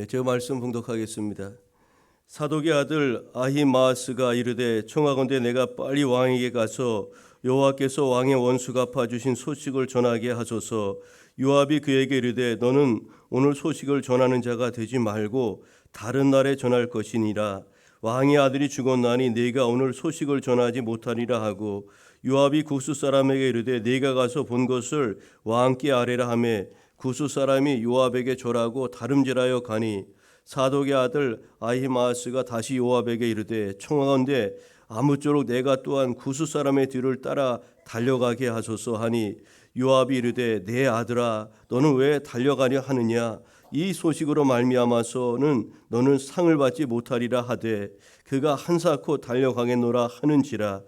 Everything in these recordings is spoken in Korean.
제가 말씀 봉독하겠습니다. 사독의 아들 아히마아스가 이르되 청하건대 내가 빨리 왕에게 가서 여호와께서 왕의 원수 갚아주신 소식을 전하게 하소서. 요압이 그에게 이르되 너는 오늘 소식을 전하는 자가 되지 말고 다른 날에 전할 것이니라. 왕의 아들이 죽었나니 네가 오늘 소식을 전하지 못하리라 하고, 요압이 구스 사람에게 이르되 네가 가서 본 것을 왕께 아뢰라 하며 구스 사람이 요압에게 절하고 다름질하여 가니, 사독의 아들 아히마아스가 다시 요압에게 이르되 청하건대 아무쪼록 내가 또한 구스 사람의 뒤를 따라 달려가게 하소서 하니, 요압이 이르되 내 아들아 너는 왜 달려가려 하느냐? 이 소식으로 말미암아서는 너는 상을 받지 못하리라 하되 그가 한사코 달려가겠노라 하는지라.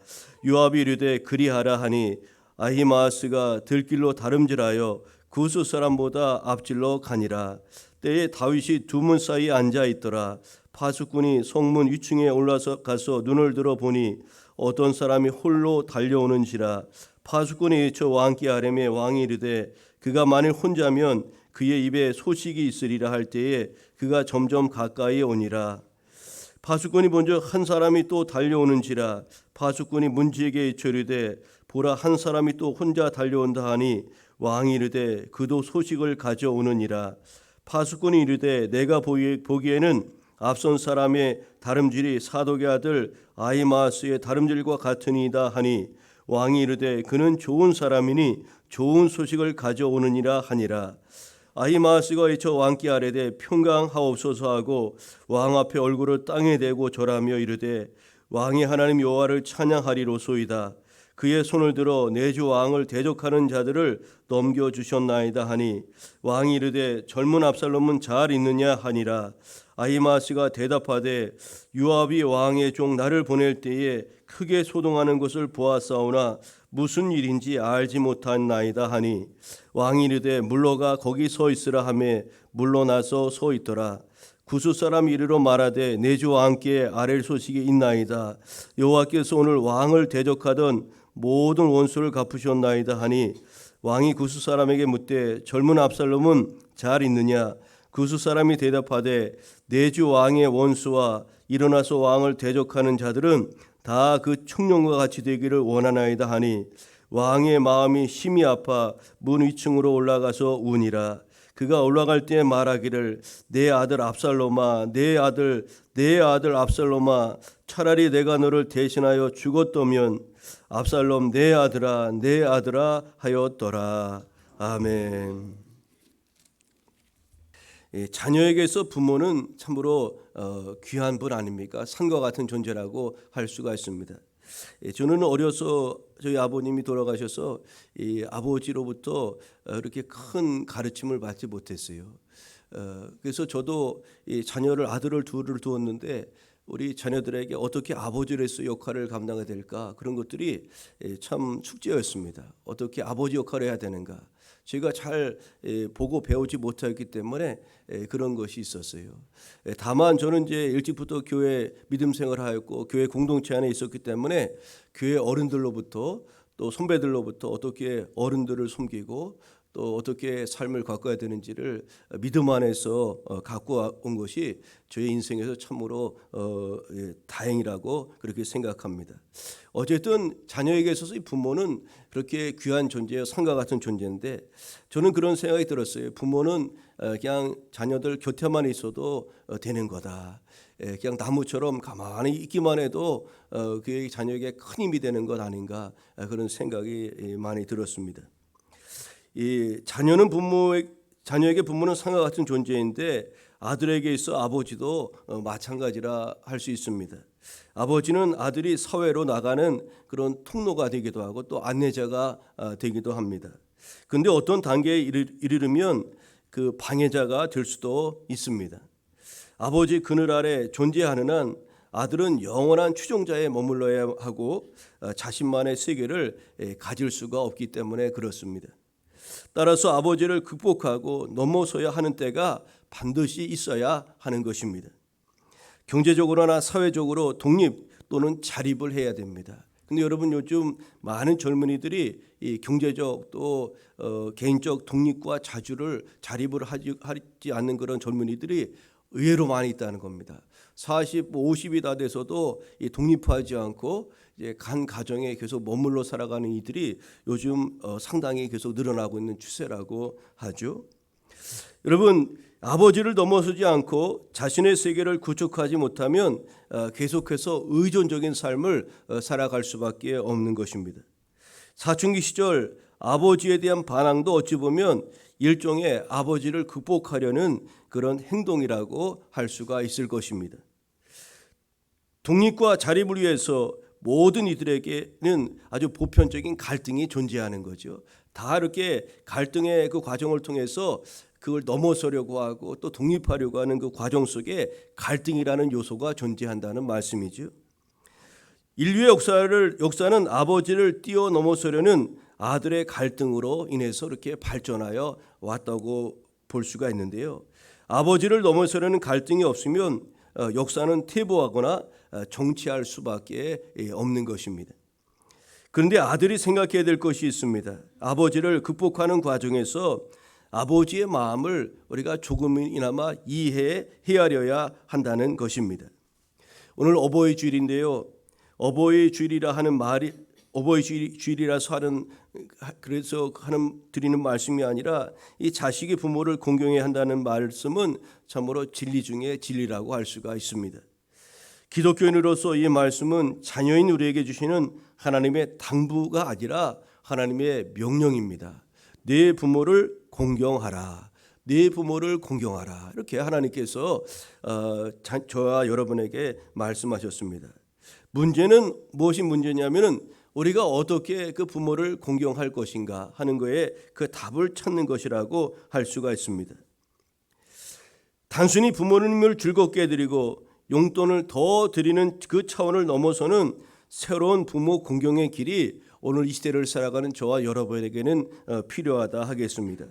요압이 이르되 그리하라 하니, 아히마아스가 들길로 다름질하여 구스 사람보다 앞질러 가니라. 때에 다윗이 두 문 사이에 앉아 있더라. 파수꾼이 성문 위층에 올라서 가서 눈을 들어 보니 어떤 사람이 홀로 달려오는지라. 파수꾼이 외쳐 왕께 아뢰매 왕이 이르되 그가 만일 혼자면 그의 입에 소식이 있으리라 할 때에 그가 점점 가까이 오니라. 파수꾼이 본즉 한 사람이 또 달려오는지라. 파수꾼이 문지에게 외쳐 이르되 보라 한 사람이 또 혼자 달려온다 하니, 왕이 이르되 그도 소식을 가져오느니라. 파수꾼이 이르되 내가 보기에는 앞선 사람의 다름질이 사독의 아들 아히마아스의 다름질과 같으니이다 하니, 왕이 이르되 그는 좋은 사람이니 좋은 소식을 가져오느니라 하니라. 아히마아스가 외쳐 왕께 아뢰되 평강하옵소서 하고 왕 앞에 얼굴을 땅에 대고 절하며 이르되 왕의 하나님 여호와를 찬양하리로소이다. 그의 손을 들어 내 주 왕을 대적하는 자들을 넘겨주셨나이다 하니, 왕이 이르되 젊은 압살롬은 잘 있느냐 하니라. 아히마아스가 대답하되 요압이 왕의 종 나를 보낼 때에 크게 소동하는 것을 보았사오나 무슨 일인지 알지 못한나이다 하니, 왕이 이르되 물러가 거기 서 있으라 하매 물러나서 서 있더라. 구스 사람이 이르러 말하되 내 주 왕께 아랠 소식이 있나이다. 여호와께서 오늘 왕을 대적하던 모든 원수를 갚으셨나이다 하니, 왕이 구스 사람에게 묻되 젊은 압살롬은 잘 있느냐? 구스 사람이 대답하되 내 주 왕의 원수와 일어나서 왕을 대적하는 자들은 다 그 청년과 같이 되기를 원하나이다 하니, 왕의 마음이 심히 아파 문 위층으로 올라가서 우니라. 그가 올라갈 때 말하기를 내 아들 압살롬아 내 아들 압살롬아 차라리 내가 너를 대신하여 죽었더면 압살롬 내 아들아 하였더라. 아멘. 자녀에게서 부모는 참으로 귀한 분 아닙니까? 산과 같은 존재라고 할 수가 있습니다. 저는 어려서 저희 아버님이 돌아가셔서 이 아버지로부터 이렇게 큰 가르침을 받지 못했어요. 그래서 저도 이 자녀를 아들을 둘을 두었는데 우리 자녀들에게 어떻게 아버지로서 역할을 감당해야 될까, 그런 것들이 참 숙제였습니다. 어떻게 아버지 역할을 해야 되는가, 제가 잘 보고 배우지 못했기 때문에 그런 것이 있었어요. 다만 저는 이제 일찍부터 교회 믿음 생활하였고 교회 공동체 안에 있었기 때문에 교회 어른들로부터 또 선배들로부터 어떻게 어른들을 섬기고 또 어떻게 삶을 가꿔야 되는지를 믿음 안에서 갖고 온 것이 저의 인생에서 참으로 다행이라고 그렇게 생각합니다. 어쨌든 자녀에게 있어서 이 부모는 그렇게 귀한 존재예요. 산과 같은 존재인데 저는 그런 생각이 들었어요. 부모는 그냥 자녀들 곁에만 있어도 되는 거다. 그냥 나무처럼 가만히 있기만 해도 그 자녀에게 큰 힘이 되는 것 아닌가, 그런 생각이 많이 들었습니다. 이 자녀에게 부모는 산과 같은 존재인데 아들에게 있어 아버지도 마찬가지라 할 수 있습니다. 아버지는 아들이 사회로 나가는 그런 통로가 되기도 하고 또 안내자가 되기도 합니다. 그런데 어떤 단계에 이르면 그 방해자가 될 수도 있습니다. 아버지 그늘 아래 존재하는 한 아들은 영원한 추종자에 머물러야 하고 자신만의 세계를 가질 수가 없기 때문에 그렇습니다. 따라서 아버지를 극복하고 넘어서야 하는 때가 반드시 있어야 하는 것입니다. 경제적으로나 사회적으로 독립 또는 자립을 해야 됩니다. 근데 여러분 요즘 많은 젊은이들이 이 경제적 또 개인적 독립과 자립을 하지 않는 그런 젊은이들이 의외로 많이 있다는 겁니다. 40, 50이 다 돼서도 독립하지 않고 이제 간 가정에 계속 머물러 살아가는 이들이 요즘 상당히 계속 늘어나고 있는 추세라고 하죠. 여러분, 아버지를 넘어서지 않고 자신의 세계를 구축하지 못하면 계속해서 의존적인 삶을 살아갈 수밖에 없는 것입니다. 사춘기 시절 아버지에 대한 반항도 어찌 보면 일종의 아버지를 극복하려는 그런 행동이라고 할 수가 있을 것입니다. 독립과 자립을 위해서 모든 이들에게는 아주 보편적인 갈등이 존재하는 거죠. 다 이렇게 갈등의 그 과정을 통해서 그걸 넘어서려고 하고 또 독립하려고 하는 그 과정 속에 갈등이라는 요소가 존재한다는 말씀이죠. 인류의 역사는 아버지를 뛰어넘어서려는 아들의 갈등으로 인해서 이렇게 발전하여 왔다고 볼 수가 있는데요. 아버지를 넘어서려는 갈등이 없으면 역사는 퇴보하거나 정치할 수밖에 없는 것입니다. 그런데 아들이 생각해야 될 것이 있습니다. 아버지를 극복하는 과정에서 아버지의 마음을 우리가 조금이나마 이해해 헤아려야 한다는 것입니다. 오늘 어버이 주일인데요. 어버이 주일이라 하는 말이 어버이 주일이라서 드리는 말씀이 아니라 이 자식이 부모를 공경해야 한다는 말씀은 참으로 진리 중에 진리라고 할 수가 있습니다. 기독교인으로서 이 말씀은 자녀인 우리에게 주시는 하나님의 당부가 아니라 하나님의 명령입니다. 내 부모를 공경하라. 내 부모를 공경하라. 이렇게 하나님께서 저와 여러분에게 말씀하셨습니다. 문제는 무엇이 문제냐면은 우리가 어떻게 그 부모를 공경할 것인가 하는 거에 그 답을 찾는 것이라고 할 수가 있습니다. 단순히 부모님을 즐겁게 해드리고 용돈을 더 드리는 그 차원을 넘어서는 새로운 부모 공경의 길이 오늘 이 시대를 살아가는 저와 여러분에게는 필요하다 하겠습니다.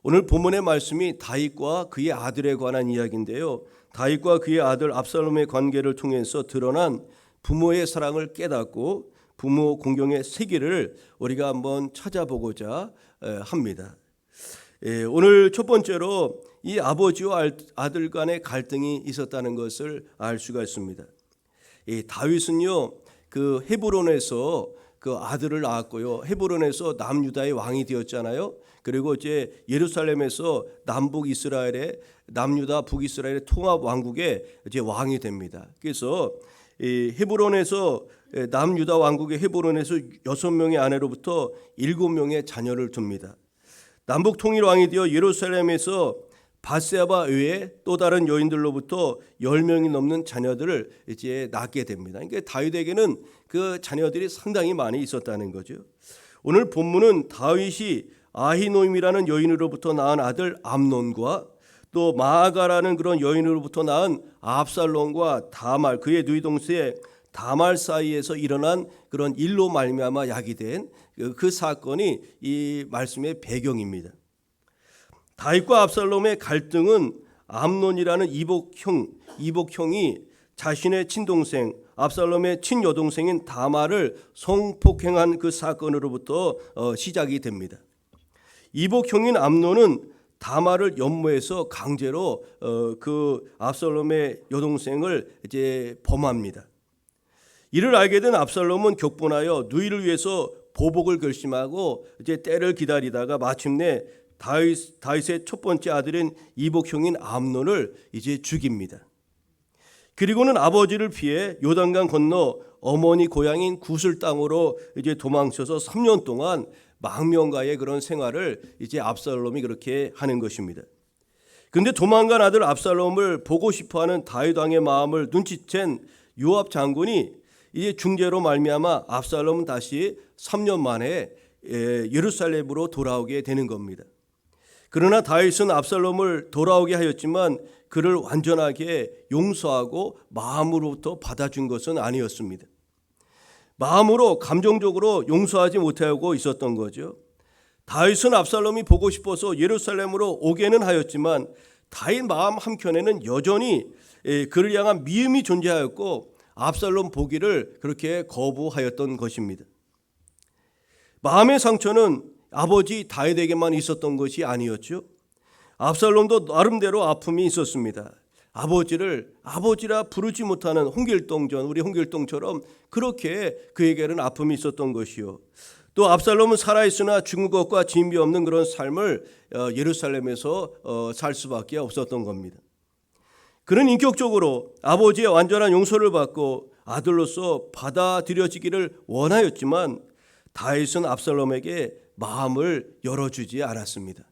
오늘 본문의 말씀이 다윗과 그의 아들에 관한 이야기인데요. 다윗과 그의 아들 압살롬의 관계를 통해서 드러난 부모의 사랑을 깨닫고 부모 공경의 세계를 우리가 한번 찾아보고자 합니다. 오늘 첫 번째로 이 아버지와 아들 간의 갈등이 있었다는 것을 알 수가 있습니다. 다윗은요, 그 헤브론에서 그 아들을 낳았고요. 헤브론에서 남유다의 왕이 되었잖아요. 그리고 이제 예루살렘에서 남북 이스라엘의 남유다 북이스라엘의 통합 왕국의 이제 왕이 됩니다. 그래서 이 헤브론에서 남유다 왕국의 헤브론에서 6명의 아내로부터 7명의 자녀를 둡니다. 남북 통일 왕이 되어 예루살렘에서 바세바 외에 또 다른 여인들로부터 10명이 넘는 자녀들을 이제 낳게 됩니다. 그러니까 다윗에게는 그 자녀들이 상당히 많이 있었다는 거죠. 오늘 본문은 다윗이 아히노임이라는 여인으로부터 낳은 아들 암논과 또 마아가라는 그런 여인으로부터 낳은 압살롬과 다말 그의 누이 동생 다말 사이에서 일어난 그런 일로 말미암아 야기된 그 사건이 이 말씀의 배경입니다. 다윗과 압살롬의 갈등은 암논이라는 이복형이 자신의 친동생 압살롬의 친여동생인 다말을 성폭행한 그 사건으로부터 시작이 됩니다. 이복형인 암논은 다말을 연모해서 강제로 그 압살롬의 여동생을 이제 범합니다. 이를 알게 된 압살롬은 격분하여 누이를 위해서 보복을 결심하고 이제 때를 기다리다가 마침내 다윗의 첫 번째 아들인 이복형인 암논을 이제 죽입니다. 그리고는 아버지를 피해 요단강 건너 어머니 고향인 구슬 땅으로 이제 도망쳐서 3년 동안 망명가의 그런 생활을 이제 압살롬이 그렇게 하는 것입니다. 그런데 도망간 아들 압살롬을 보고 싶어하는 다윗 왕의 마음을 눈치챈 요압 장군이 이제 중재로 말미암아 압살롬은 다시 3년 만에 예루살렘으로 돌아오게 되는 겁니다. 그러나 다윗은 압살롬을 돌아오게 하였지만 그를 완전하게 용서하고 마음으로부터 받아준 것은 아니었습니다. 마음으로 감정적으로 용서하지 못하고 있었던 거죠. 다윗은 압살롬이 보고 싶어서 예루살렘으로 오게는 하였지만 다윗 마음 한켠에는 여전히 그를 향한 미움이 존재하였고 압살롬 보기를 그렇게 거부하였던 것입니다. 마음의 상처는 아버지 다윗에게만 있었던 것이 아니었죠. 압살롬도 나름대로 아픔이 있었습니다. 아버지를 아버지라 부르지 못하는 홍길동전, 우리 홍길동처럼 그렇게 그에게는 아픔이 있었던 것이요. 또 압살롬은 살아있으나 죽은 것과 진비 없는 그런 삶을 예루살렘에서 살 수밖에 없었던 겁니다. 그는 인격적으로 아버지의 완전한 용서를 받고 아들로서 받아들여지기를 원하였지만 다윗은 압살롬에게 마음을 열어주지 않았습니다.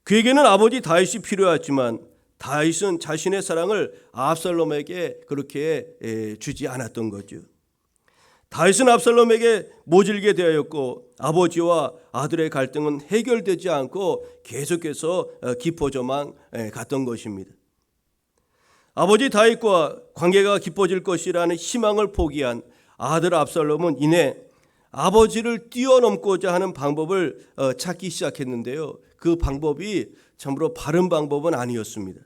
그에게는 아버지 다윗이 필요했지만 다윗은 자신의 사랑을 압살롬에게 그렇게 주지 않았던 거죠. 다윗은 압살롬에게 모질게 되었고 아버지와 아들의 갈등은 해결되지 않고 계속해서 깊어져만 갔던 것입니다. 아버지 다윗과 관계가 깊어질 것이라는 희망을 포기한 아들 압살롬은 이내 아버지를 뛰어넘고자 하는 방법을 찾기 시작했는데요. 그 방법이 참으로 바른 방법은 아니었습니다.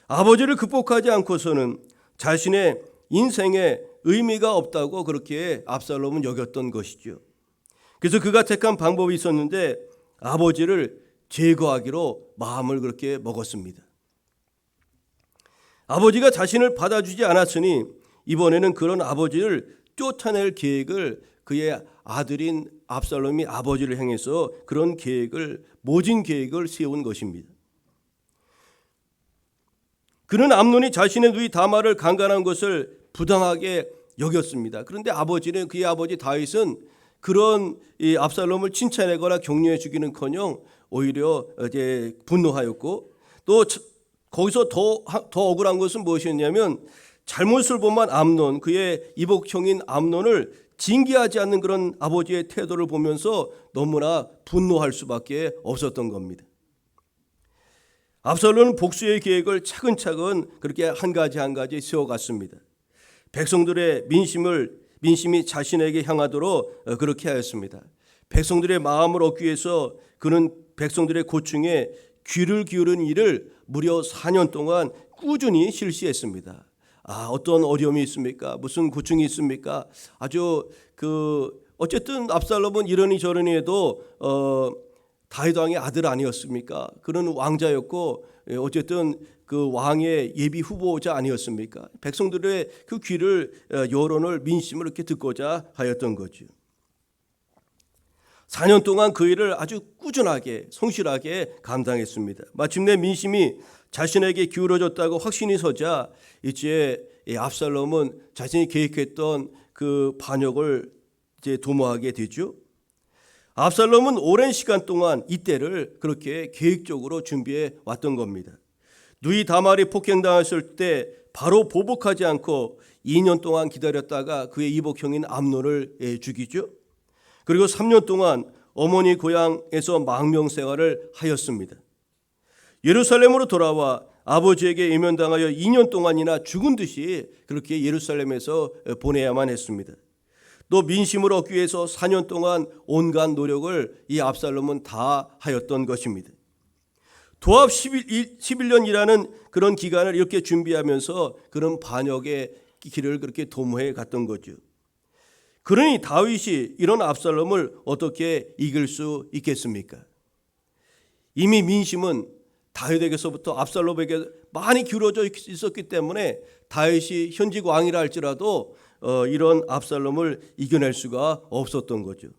아버지를 극복하지 않고서는 자신의 인생에 의미가 없다고 그렇게 압살롬은 여겼던 것이죠. 그래서 그가 택한 방법이 있었는데 아버지를 제거하기로 마음을 그렇게 먹었습니다. 아버지가 자신을 받아주지 않았으니 이번에는 그런 아버지를 쫓아낼 계획을 그의 아들인 압살롬이 아버지를 향해서 그런 계획을, 모진 계획을 세운 것입니다. 그는 암논이 자신의 누이 다말을 강간한 것을 부당하게 여겼습니다. 그런데 아버지는, 그의 아버지 다윗은 그런 이 압살롬을 칭찬하거나 격려해 주기는커녕 오히려 이제 분노하였고, 또 거기서 더 억울한 것은 무엇이었냐면 잘못을 범한 암논, 그의 이복형인 암논을 징계하지 않는 그런 아버지의 태도를 보면서 너무나 분노할 수밖에 없었던 겁니다. 압살롬은 복수의 계획을 차근차근 그렇게 한 가지 한 가지 세워갔습니다. 백성들의 민심이 자신에게 향하도록 그렇게 하였습니다. 백성들의 마음을 얻기 위해서 그는 백성들의 고충에 귀를 기울인 일을 무려 4년 동안 꾸준히 실시했습니다. 어떤 어려움이 있습니까? 무슨 고충이 있습니까? 아주 어쨌든 압살롬은 이러니 저러니 해도 다윗 왕의 아들 아니었습니까? 그는 왕자였고 어쨌든 그 왕의 예비 후보자 아니었습니까? 백성들의 그 귀를, 여론을, 민심을 이렇게 듣고자 하였던 거죠. 4년 동안 그 일을 아주 꾸준하게 성실하게 감당했습니다. 마침내 민심이 자신에게 기울어졌다고 확신이 서자 이제 압살롬은 자신이 계획했던 그 반역을 이제 도모하게 되죠. 압살롬은 오랜 시간 동안 이때를 그렇게 계획적으로 준비해 왔던 겁니다. 누이 다말이 폭행당했을 때 바로 보복하지 않고 2년 동안 기다렸다가 그의 이복형인 암논을 죽이죠. 그리고 3년 동안 어머니 고향에서 망명생활을 하였습니다. 예루살렘으로 돌아와 아버지에게 외면당하여 2년 동안이나 죽은 듯이 그렇게 예루살렘에서 보내야만 했습니다. 또 민심을 얻기 위해서 4년 동안 온갖 노력을 이 압살롬은 다 하였던 것입니다. 도합 11년이라는 그런 기간을 이렇게 준비하면서 그런 반역의 길을 그렇게 도모해 갔던 거죠. 그러니 다윗이 이런 압살롬을 어떻게 이길 수 있겠습니까? 이미 민심은 다윗에게서부터 압살롬에게 많이 기울어져 있었기 때문에 다윗이 현직 왕이라 할지라도 이런 압살롬을 이겨낼 수가 없었던 거죠.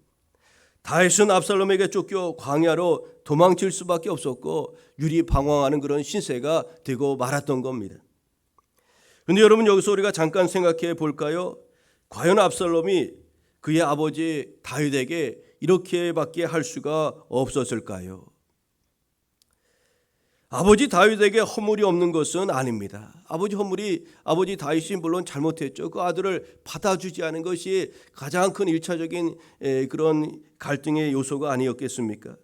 다윗은 압살롬에게 쫓겨 광야로 도망칠 수밖에 없었고 유리방황하는 그런 신세가 되고 말았던 겁니다. 그런데 여러분, 여기서 우리가 잠깐 생각해 볼까요? 과연 압살롬이 그의 아버지 다윗에게 이렇게밖에 할 수가 없었을까요? 아버지 다윗에게 허물이 없는 것은 아닙니다. 아버지 다윗이 물론 잘못했죠. 그 아들을 받아주지 않은 것이 가장 큰 1차적인 그런 갈등의 요소가 아니었겠습니까?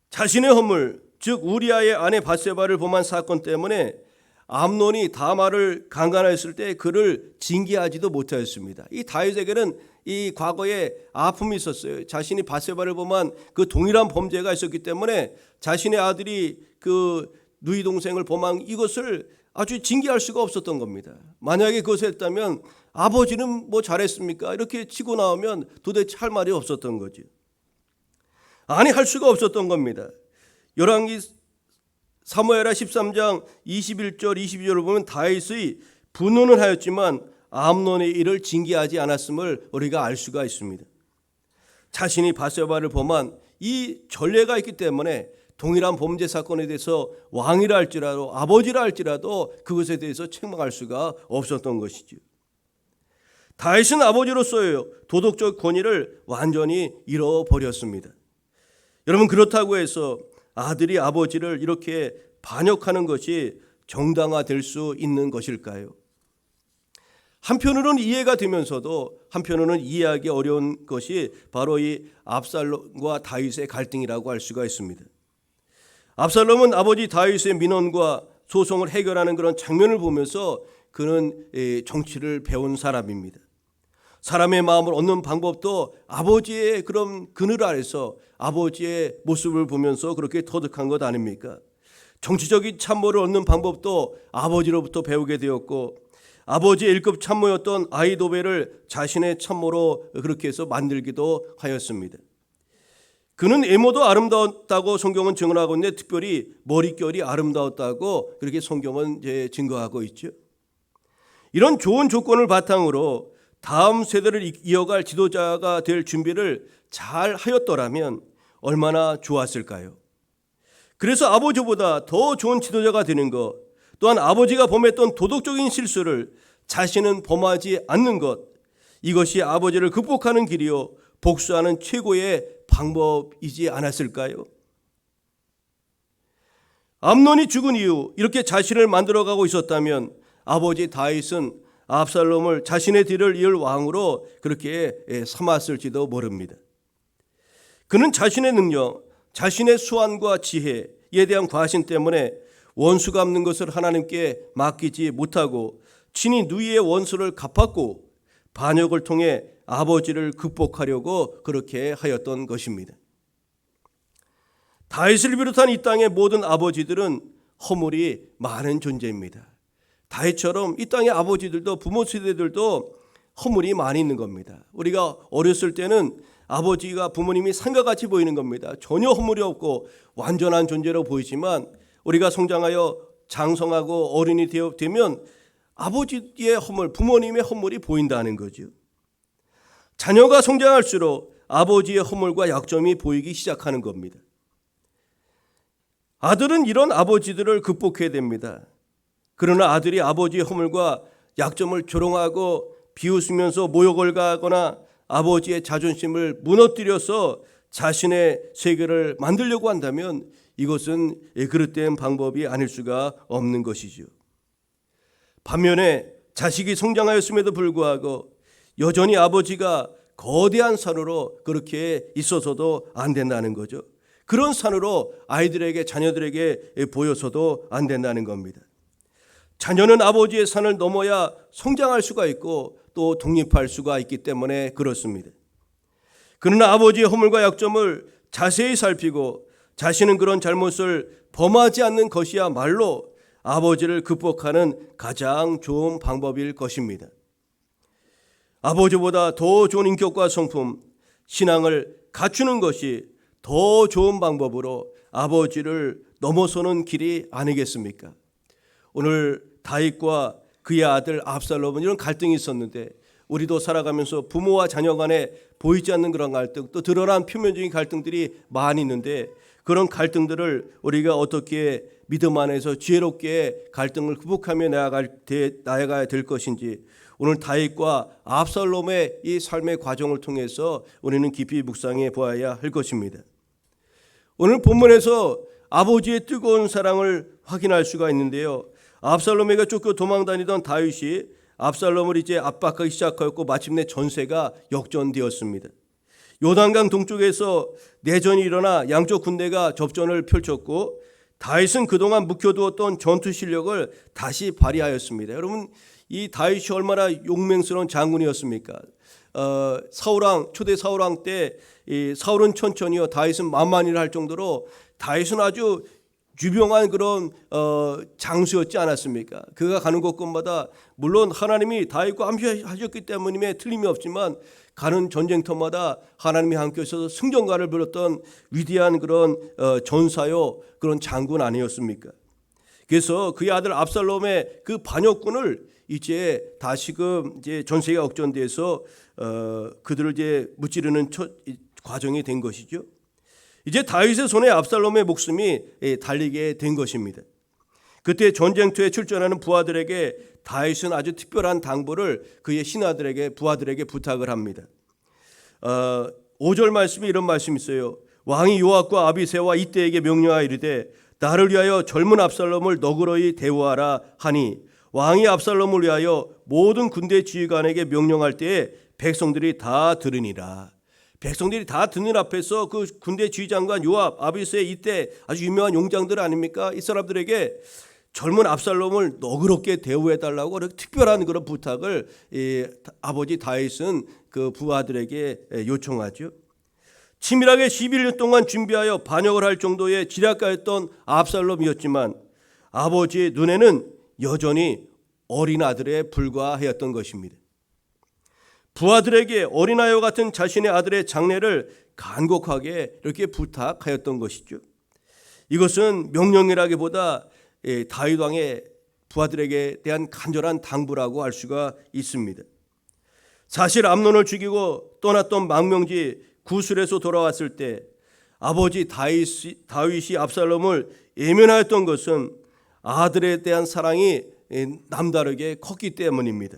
자신의 허물, 즉 우리아의 아내 밧세바를 범한 사건 때문에 암논이 다말을 강간했을 때 그를 징계하지도 못하였습니다. 이 다윗에게는 이 과거에 아픔이 있었어요. 자신이 밧세바를 범한 그 동일한 범죄가 있었기 때문에 자신의 아들이 그 누이 동생을 범한 이것을 아주 징계할 수가 없었던 겁니다. 만약에 그것을 했다면 아버지는 뭐 잘했습니까? 이렇게 치고 나오면 도대체 할 말이 없었던 거죠. 아니, 할 수가 없었던 겁니다. 열왕기 사무엘하 13장 21절 22절을 보면 다윗의 분노는 하였지만 암논의 일을 징계하지 않았음을 우리가 알 수가 있습니다. 자신이 바세바를 범한 이 전례가 있기 때문에 동일한 범죄 사건에 대해서 왕이라 할지라도 아버지라 할지라도 그것에 대해서 책망할 수가 없었던 것이죠. 다윗은 아버지로서의 도덕적 권위를 완전히 잃어버렸습니다. 여러분, 그렇다고 해서 아들이 아버지를 이렇게 반역하는 것이 정당화될 수 있는 것일까요? 한편으로는 이해가 되면서도 한편으로는 이해하기 어려운 것이 바로 이 압살롬과 다윗의 갈등이라고 할 수가 있습니다. 압살롬은 아버지 다윗의 민원과 소송을 해결하는 그런 장면을 보면서 그는 정치를 배운 사람입니다. 사람의 마음을 얻는 방법도 아버지의 그런 그늘 아래서 아버지의 모습을 보면서 그렇게 터득한 것 아닙니까? 정치적인 참모를 얻는 방법도 아버지로부터 배우게 되었고, 아버지의 1급 참모였던 아히도벨을 자신의 참모로 그렇게 해서 만들기도 하였습니다. 그는 외모도 아름다웠다고 성경은 증언하고 있는데 특별히 머릿결이 아름다웠다고 그렇게 성경은 증거하고 있죠. 이런 좋은 조건을 바탕으로 다음 세대를 이어갈 지도자가 될 준비를 잘 하였더라면 얼마나 좋았을까요? 그래서 아버지보다 더 좋은 지도자가 되는 것, 또한 아버지가 범했던 도덕적인 실수를 자신은 범하지 않는 것, 이것이 아버지를 극복하는 길이요 복수하는 최고의 방법이지 않았을까요? 암논이 죽은 이후 이렇게 자신을 만들어가고 있었다면 아버지 다윗은 압살롬을 자신의 뒤를 이을 왕으로 그렇게 삼았을지도 모릅니다. 그는 자신의 능력, 자신의 수완과 지혜에 대한 과신 때문에 원수 갚는 것을 하나님께 맡기지 못하고 친히 누이의 원수를 갚았고 반역을 통해 아버지를 극복하려고 그렇게 하였던 것입니다. 다윗을 비롯한 이 땅의 모든 아버지들은 허물이 많은 존재입니다. 다윗처럼 이 땅의 아버지들도 부모 세대들도 허물이 많이 있는 겁니다. 우리가 어렸을 때는 아버지가 부모님이 산과 같이 보이는 겁니다. 전혀 허물이 없고 완전한 존재로 보이지만 우리가 성장하여 장성하고 어른이 되면 아버지의 허물, 부모님의 허물이 보인다는 거죠. 자녀가 성장할수록 아버지의 허물과 약점이 보이기 시작하는 겁니다. 아들은 이런 아버지들을 극복해야 됩니다. 그러나 아들이 아버지의 허물과 약점을 조롱하고 비웃으면서 모욕을 가하거나 아버지의 자존심을 무너뜨려서 자신의 세계를 만들려고 한다면 이것은 그릇된 방법이 아닐 수가 없는 것이죠. 반면에 자식이 성장하였음에도 불구하고 여전히 아버지가 거대한 산으로 그렇게 있어서도 안 된다는 거죠. 그런 산으로 아이들에게, 자녀들에게 보여서도 안 된다는 겁니다. 자녀는 아버지의 산을 넘어야 성장할 수가 있고 또 독립할 수가 있기 때문에 그렇습니다. 그러나 아버지의 허물과 약점을 자세히 살피고 자신은 그런 잘못을 범하지 않는 것이야말로 아버지를 극복하는 가장 좋은 방법일 것입니다. 아버지보다 더 좋은 인격과 성품, 신앙을 갖추는 것이 더 좋은 방법으로 아버지를 넘어서는 길이 아니겠습니까? 오늘 다윗과 그의 아들 압살롬은 이런 갈등이 있었는데 우리도 살아가면서 부모와 자녀 간에 보이지 않는 그런 갈등, 또 드러난 표면적인 갈등들이 많이 있는데 그런 갈등들을 우리가 어떻게 믿음 안에서 지혜롭게 갈등을 극복하며 나아가야 될 것인지 오늘 다윗과 압살롬의 이 삶의 과정을 통해서 우리는 깊이 묵상해 보아야 할 것입니다. 오늘 본문에서 아버지의 뜨거운 사랑을 확인할 수가 있는데요. 압살롬에게 쫓겨 도망다니던 다윗이 압살롬을 이제 압박하기 시작하였고 마침내 전세가 역전되었습니다. 요단강 동쪽에서 내전이 일어나 양쪽 군대가 접전을 펼쳤고 다윗은 그동안 묵혀두었던 전투 실력을 다시 발휘하였습니다. 여러분, 이 다윗이 얼마나 용맹스러운 장군이었습니까? 초대 사울왕 때 사울은 천천히요 다윗은 만만히를 할 정도로 다윗은 아주 유명한 그런 장수였지 않았습니까? 그가 가는 곳곳마다 물론 하나님이 다윗과 함께 하셨기 때문임에 틀림이 없지만 가는 전쟁터마다 하나님이 함께 하셔서 승전가를 부렸던 위대한 그런 전사요, 그런 장군 아니었습니까? 그래서 그의 아들 압살롬의 그 반역군을 이제 다시금 이제 전세가 역전돼서 그들을 이제 무찌르는 과정이 된 것이죠. 이제 다윗의 손에 압살롬의 목숨이 달리게 된 것입니다. 그때 전쟁터에 출전하는 부하들에게 다윗은 아주 특별한 당부를 그의 신하들에게, 부하들에게 부탁을 합니다. 5절 말씀에 이런 말씀이 있어요. 왕이 요압과 아비새와 이때에게 명령하여 이르되 나를 위하여 젊은 압살롬을 너그러이 대우하라 하니 왕이 압살롬을 위하여 모든 군대 지휘관에게 명령할 때에 백성들이 다 들으니라. 백성들이 다 듣는 앞에서 그 군대 지휘장관 요압, 아비새 이때 아주 유명한 용장들 아닙니까? 이 사람들에게 젊은 압살롬을 너그럽게 대우해달라고 특별한 그런 부탁을 아버지 다윗은 그 부하들에게 요청하죠. 치밀하게 11년 동안 준비하여 반역을 할 정도의 지략가였던 압살롬이었지만 아버지의 눈에는 여전히 어린 아들에 불과하였던 것입니다. 부하들에게 어린아이와 같은 자신의 아들의 장례를 간곡하게 이렇게 부탁하였던 것이죠. 이것은 명령이라기보다 다윗 왕의 부하들에게 대한 간절한 당부라고 할 수가 있습니다. 사실 암논을 죽이고 떠났던 망명지 구술에서 돌아왔을 때 아버지 다윗이 압살롬을 예면하였던 것은 아들에 대한 사랑이 남다르게 컸기 때문입니다.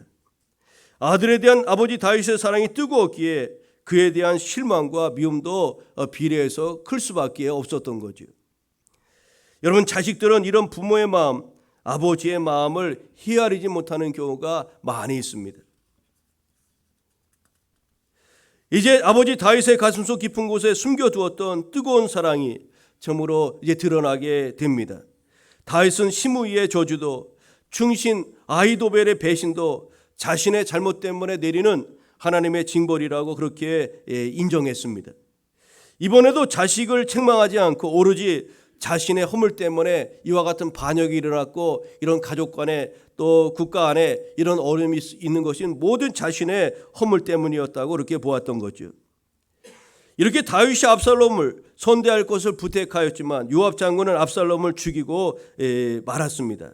아들에 대한 아버지 다윗의 사랑이 뜨거웠기에 그에 대한 실망과 미움도 비례해서 클 수밖에 없었던 거죠. 여러분, 자식들은 이런 부모의 마음, 아버지의 마음을 헤아리지 못하는 경우가 많이 있습니다. 이제 아버지 다윗의 가슴속 깊은 곳에 숨겨두었던 뜨거운 사랑이 처음으로 이제 드러나게 됩니다. 다윗은 시므이의 저주도, 충신 아히도벨의 배신도 자신의 잘못 때문에 내리는 하나님의 징벌이라고 그렇게 인정했습니다. 이번에도 자식을 책망하지 않고 오로지 자신의 허물 때문에 이와 같은 반역이 일어났고 이런 가족 간에 또 국가 안에 이런 어려움이 있는 것은 모든 자신의 허물 때문이었다고 그렇게 보았던 거죠. 이렇게 다윗이 압살롬을 선대할 것을 부탁하였지만 요압 장군은 압살롬을 죽이고 말았습니다.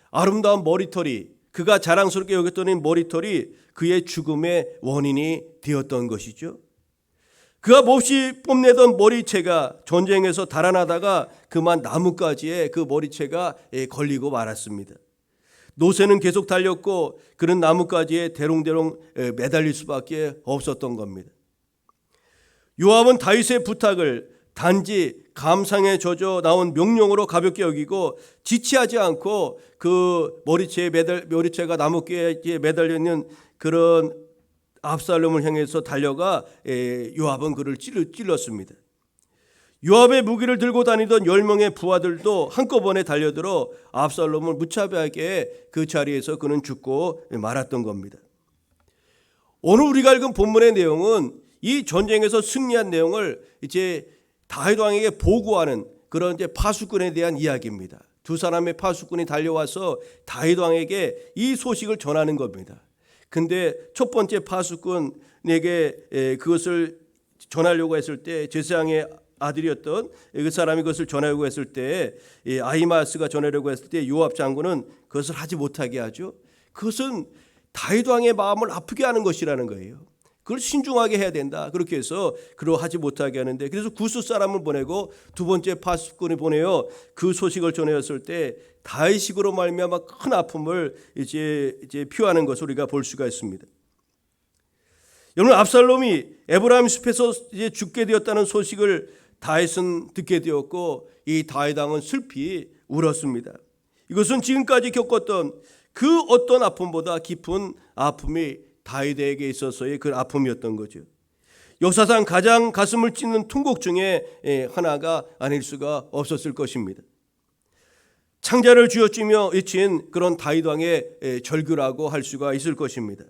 아름다운 머리털이, 그가 자랑스럽게 여겼던 이 머리털이 그의 죽음의 원인이 되었던 것이죠. 그가 몹시 뽐내던 머리채가 전쟁에서 달아나다가 그만 나뭇가지에 그 머리채가 걸리고 말았습니다. 노새는 계속 달렸고 그는 나뭇가지에 대롱대롱 매달릴 수밖에 없었던 겁니다. 요압은 다윗의 부탁을 단지 감상에 젖어 나온 명령으로 가볍게 여기고 지체하지 않고 그 머리채가 나뭇가지에 매달려 있는 그런 압살롬을 향해서 달려가 요압은 그를 찔렀습니다. 요압의 무기를 들고 다니던 10명의 부하들도 한꺼번에 달려들어 압살롬을 무차별하게 그 자리에서 그는 죽고 말았던 겁니다. 오늘 우리가 읽은 본문의 내용은 이 전쟁에서 승리한 내용을 이제 다윗 왕에게 보고하는 그런 이제 파수꾼에 대한 이야기입니다. 두 사람의 파수꾼이 달려와서 다윗 왕에게 이 소식을 전하는 겁니다. 근데 첫 번째 파수꾼에게 그것을 전하려고 했을 때 제사장의 아들이었던 그 사람이 그것을 전하려고 했을 때 아히마스가 전하려고 했을 때 요압 장군은 그것을 하지 못하게 하죠. 그것은 다윗 왕의 마음을 아프게 하는 것이라는 거예요. 그걸 신중하게 해야 된다. 그렇게 해서 그걸 하지 못하게 하는데, 그래서 구스 사람을 보내고 두 번째 파수꾼을 보내어 그 소식을 전해었을 때 다윗식으로 말미암아 큰 아픔을 이제 표하는 것을 우리가 볼 수가 있습니다. 여러분, 압살롬이 에브라임 숲에서 이제 죽게 되었다는 소식을 다윗은 듣게 되었고 이 다윗 왕은 슬피 울었습니다. 이것은 지금까지 겪었던 그 어떤 아픔보다 깊은 아픔이 다윗에게 있어서의 그 아픔이었던 거죠. 역사상 가장 가슴을 찢는 통곡 중에 하나가 아닐 수가 없었을 것입니다. 창자를 쥐어쥐며 외친 그런 다윗 왕의 절규라고 할 수가 있을 것입니다.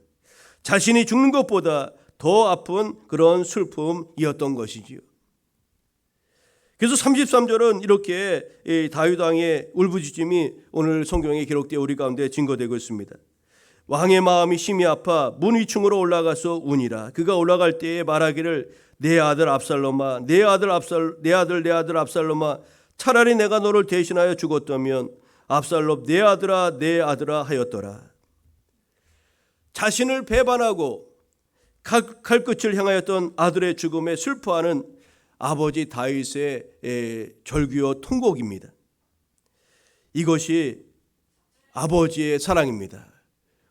자신이 죽는 것보다 더 아픈 그런 슬픔이었던 것이지요. 그래서 33절은 이렇게 다윗 왕의 울부짖음이 오늘 성경에 기록되어 우리 가운데 증거되고 있습니다. 왕의 마음이 심히 아파 문 위층으로 올라가서 우니라. 그가 올라갈 때에 말하기를 내 아들 압살롬아, 내 아들 압살롬아, 차라리 내가 너를 대신하여 죽었다면 압살롬 내 아들아 하였더라. 자신을 배반하고 칼끝을 향하였던 아들의 죽음에 슬퍼하는 아버지 다윗의 절규와 통곡입니다. 이것이 아버지의 사랑입니다.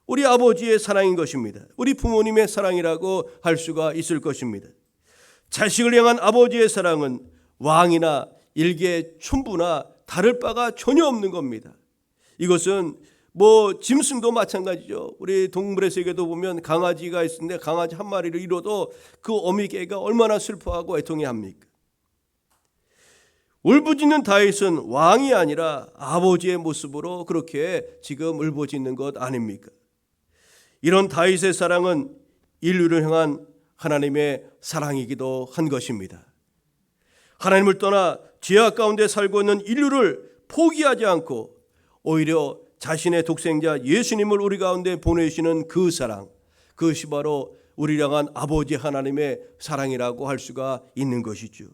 우리 아버지의 사랑인 것입니다. 우리 부모님의 사랑이라고 할 수가 있을 것입니다. 자식을 향한 아버지의 사랑은 왕이나 일개 촌부나 다를 바가 전혀 없는 겁니다. 이것은 짐승도 마찬가지죠. 우리 동물의 세계도 보면 강아지가 있는데 강아지 한 마리를 잃어도 그 어미개가 얼마나 슬퍼하고 애통해합니까? 울부짖는 다윗은 왕이 아니라 아버지의 모습으로 그렇게 지금 울부짖는 것 아닙니까? 이런 다윗의 사랑은 인류를 향한 하나님의 사랑이기도 한 것입니다. 하나님을 떠나 죄악 가운데 살고 있는 인류를 포기하지 않고 오히려 자신의 독생자 예수님을 우리 가운데 보내시는 그 사랑, 그것이 바로 우리를 향한 아버지 하나님의 사랑이라고 할 수가 있는 것이죠.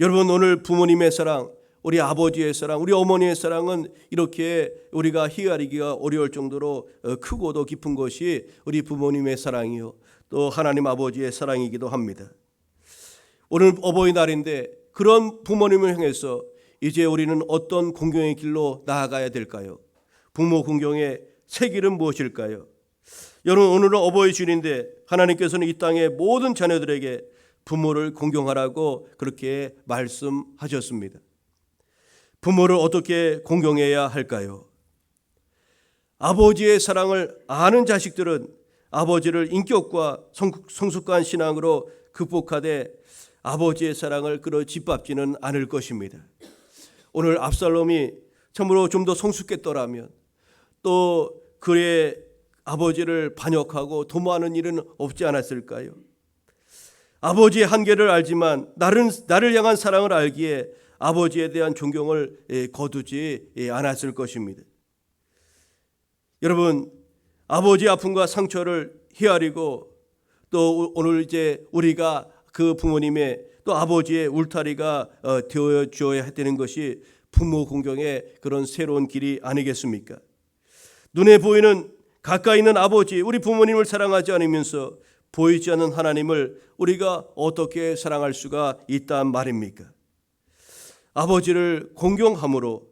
여러분, 오늘 부모님의 사랑, 우리 아버지의 사랑, 우리 어머니의 사랑은 이렇게 우리가 헤아리기가 어려울 정도로 크고도 깊은 것이 우리 부모님의 사랑이요, 또 하나님 아버지의 사랑이기도 합니다. 오늘 어버이날인데 그런 부모님을 향해서 이제 우리는 어떤 공경의 길로 나아가야 될까요? 부모 공경의 새 길은 무엇일까요? 여러분, 오늘은 어버이 주일인데 하나님께서는 이 땅의 모든 자녀들에게 부모를 공경하라고 그렇게 말씀하셨습니다. 부모를 어떻게 공경해야 할까요? 아버지의 사랑을 아는 자식들은 아버지를 인격과 성숙한 신앙으로 극복하되 아버지의 사랑을 끌어 짓밟지는 않을 것입니다. 오늘 압살롬이 참으로 좀 더 성숙했더라면 또 그의 아버지를 반역하고 도모하는 일은 없지 않았을까요? 아버지의 한계를 알지만 나를 향한 사랑을 알기에 아버지에 대한 존경을 거두지 않았을 것입니다. 여러분, 아버지의 아픔과 상처를 헤아리고 또 오늘 이제 우리가 그 부모님의 또 아버지의 울타리가 되어 주어야 되는 것이 부모 공경의 그런 새로운 길이 아니겠습니까? 눈에 보이는 가까이 있는 아버지, 우리 부모님을 사랑하지 않으면서 보이지 않는 하나님을 우리가 어떻게 사랑할 수가 있단 말입니까? 아버지를 공경함으로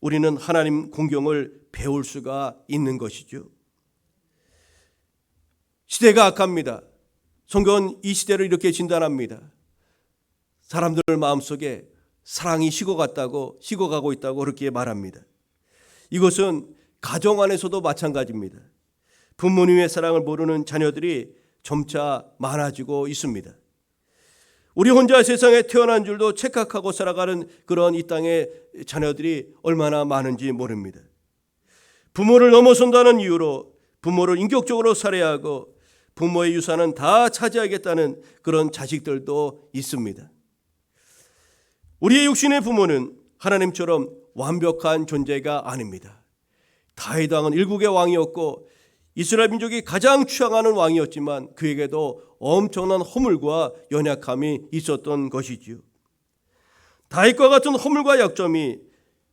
우리는 하나님 공경을 배울 수가 있는 것이죠. 시대가 악합니다. 성경은 이 시대를 이렇게 진단합니다. 사람들 마음속에 사랑이 식어가고 있다고 그렇게 말합니다. 이것은 가정 안에서도 마찬가지입니다. 부모님의 사랑을 모르는 자녀들이 점차 많아지고 있습니다. 우리 혼자 세상에 태어난 줄도 착각하고 살아가는 그런 이 땅의 자녀들이 얼마나 많은지 모릅니다. 부모를 넘어선다는 이유로 부모를 인격적으로 살해하고 부모의 유산은 다 차지하겠다는 그런 자식들도 있습니다. 우리의 육신의 부모는 하나님처럼 완벽한 존재가 아닙니다. 다윗 왕은 일국의 왕이었고 이스라엘 민족이 가장 추앙하는 왕이었지만 그에게도 엄청난 허물과 연약함이 있었던 것이지요. 다윗과 같은 허물과 약점이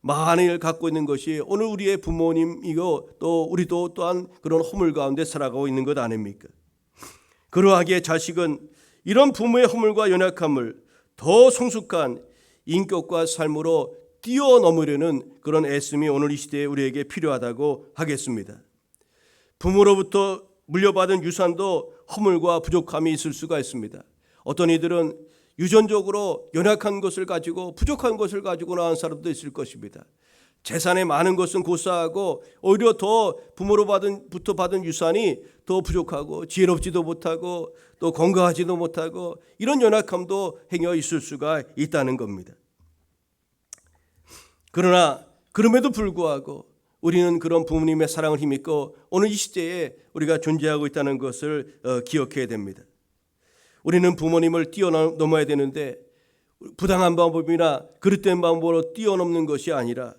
만일 갖고 있는 것이 오늘 우리의 부모님이고 또 우리도 또한 그런 허물 가운데 살아가고 있는 것 아닙니까? 그러하기에 자식은 이런 부모의 허물과 연약함을 더 성숙한 인격과 삶으로 뛰어넘으려는 그런 애씀이 오늘 이 시대에 우리에게 필요하다고 하겠습니다. 부모로부터 물려받은 유산도 허물과 부족함이 있을 수가 있습니다. 어떤 이들은 유전적으로 연약한 것을 가지고 부족한 것을 가지고 낳은 사람도 있을 것입니다. 재산에 많은 것은 고사하고 오히려 더 부모로부터 받은 유산이 더 부족하고 지혜롭지도 못하고 또 건강하지도 못하고 이런 연약함도 행여 있을 수가 있다는 겁니다. 그러나 그럼에도 불구하고 우리는 그런 부모님의 사랑을 힘입고 오늘 이 시대에 우리가 존재하고 있다는 것을 기억해야 됩니다. 우리는 부모님을 뛰어넘어야 되는데 부당한 방법이나 그릇된 방법으로 뛰어넘는 것이 아니라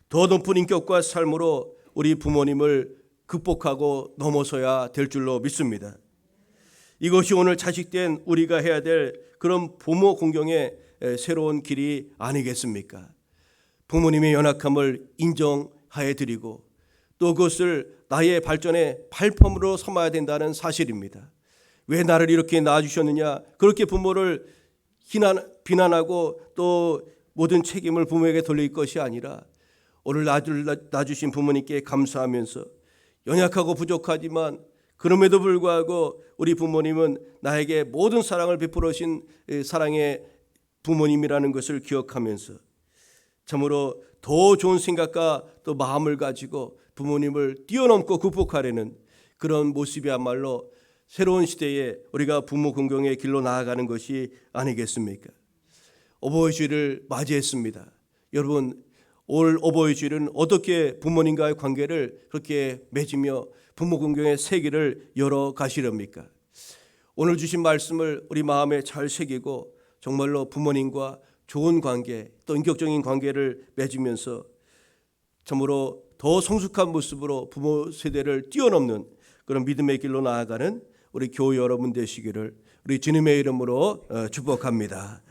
더 높은 인격과 삶으로 우리 부모님을 극복하고 넘어서야 될 줄로 믿습니다. 이것이 오늘 자식된 우리가 해야 될 그런 부모 공경의 새로운 길이 아니겠습니까? 부모님의 연약함을 인정하여 드리고 또 그것을 나의 발전의 발품으로 삼아야 된다는 사실입니다. 왜 나를 이렇게 낳아주셨느냐, 그렇게 부모를 비난하고 또 모든 책임을 부모에게 돌릴 것이 아니라 오늘 낳아주신 부모님께 감사하면서 연약하고 부족하지만 그럼에도 불구하고 우리 부모님은 나에게 모든 사랑을 베풀어 주신 사랑의 부모님이라는 것을 기억하면서 참으로 더 좋은 생각과 또 마음을 가지고 부모님을 뛰어넘고 극복하려는 그런 모습이야말로 새로운 시대에 우리가 부모 공경의 길로 나아가는 것이 아니겠습니까? 어버이 주일을 맞이했습니다. 여러분, 올 어버이 주일은 어떻게 부모님과의 관계를 그렇게 맺으며 부모 공경의 세계를 열어가시렵니까? 오늘 주신 말씀을 우리 마음에 잘 새기고 정말로 부모님과 좋은 관계, 또 인격적인 관계를 맺으면서 참으로 더 성숙한 모습으로 부모 세대를 뛰어넘는 그런 믿음의 길로 나아가는 우리 교회 여러분 되시기를 우리 주님의 이름으로 축복합니다.